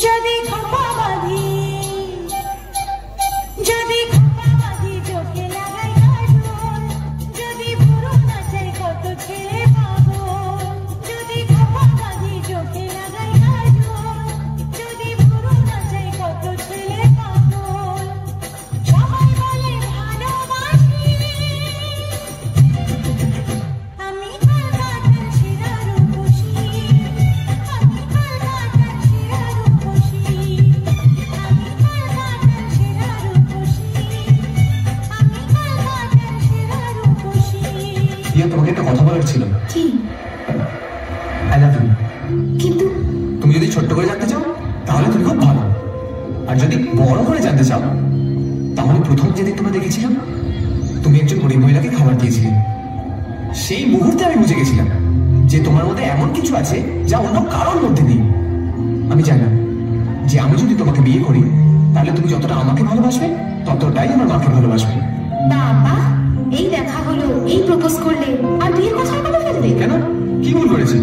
যদি খোপা বাঁধি যদি খোপা বাঁধি চোখে লাগাই কাজল যদি ভুরু নাচাই কত ছেলে পাগল যদি খোপা বাঁধি চোখে লাগাই কাজল যদি ভুরু নাচাই কত ছেলে পাগল সবাই বলে ভালোবাসি আমি কলকাতার সেরা রূপসী আমি কলকাতার সেরা রূপসী আমি কলকাতার সেরা রূপসী আমি কলকাতার সেরা রূপসী। তোমাকে একটা কথা বলার ছিল। কি? I love you. কিন্তু তুমি যদি ছোট্ট করে জানতে চাও তাহলে তুমি খুব ভালো, আর যদি বড় করে জানতে চাও তাহলে প্রথম যেদিন তোমায় দেখেছিলাম তুমি একজন গরিব মহিলাকে খাবার দিয়েছিলে, সেই মুহূর্তে আমি বুঝে গেছিলাম যে তোমার মধ্যে এমন কিছু আছে যা অন্য কারোর মধ্যে নেই। আমি জানি যে আমি যদি তোমাকে বিয়ে করি তাহলে তুমি যতটা আমাকে ভালোবাসবে ততটাই আমার মাকে ভালোবাসবে। বাবা, এই দেখা হলো, এই প্রপোজ করলে আর বিয়ের কথা বলে ফেলবে? কেন, কি ভুল করেছি?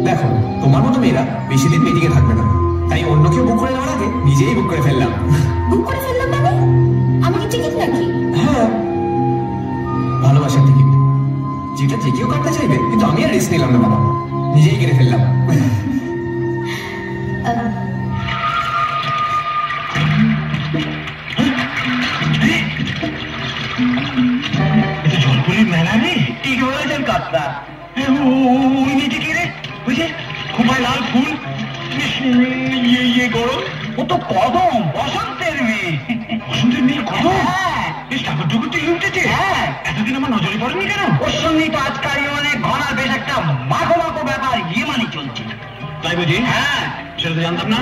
দেখো, তোমার মতো মেয়েরা বেশি দিন ওয়েটিংয়ে থাকবে না, তাই অন্য কেউ বুক করে নেওয়ার আগে নিজেই বুক করে ফেললাম। বুক করে ফেললাম মানে? আমি কি টিকিট নাকি? হ্যাঁ, ভালোবাসার টিকিট, যেটা যে কেউ কাটতে চাইবে, কিন্তু আমি আর রিস্ক নিলাম না বাবা, নিজেই কেটে ফেললাম। জলপুরির মেলা রে, ঠিক বলেছেন কাটটা। ওই নিচে কি রে? ওই যে খুমায় লাল ফুল, ইয়ে গরম, ও তো কদম, বসন্তের মেয়ে। বসন্তের মেয়ে কদম? হ্যাঁ, এই ঠাকুর টুকুর থেকে উঠেছে। হ্যাঁ, এতদিন আমার নজরে পড়েনি কেন? ওর সঙ্গেই তো আজকাল অনেক ঘনার বেশ একটা মাখো মাখো ব্যাপার ইয়ে মানে চলছে। তাই বুঝি? হ্যাঁ, সেটা তো জানতাম না।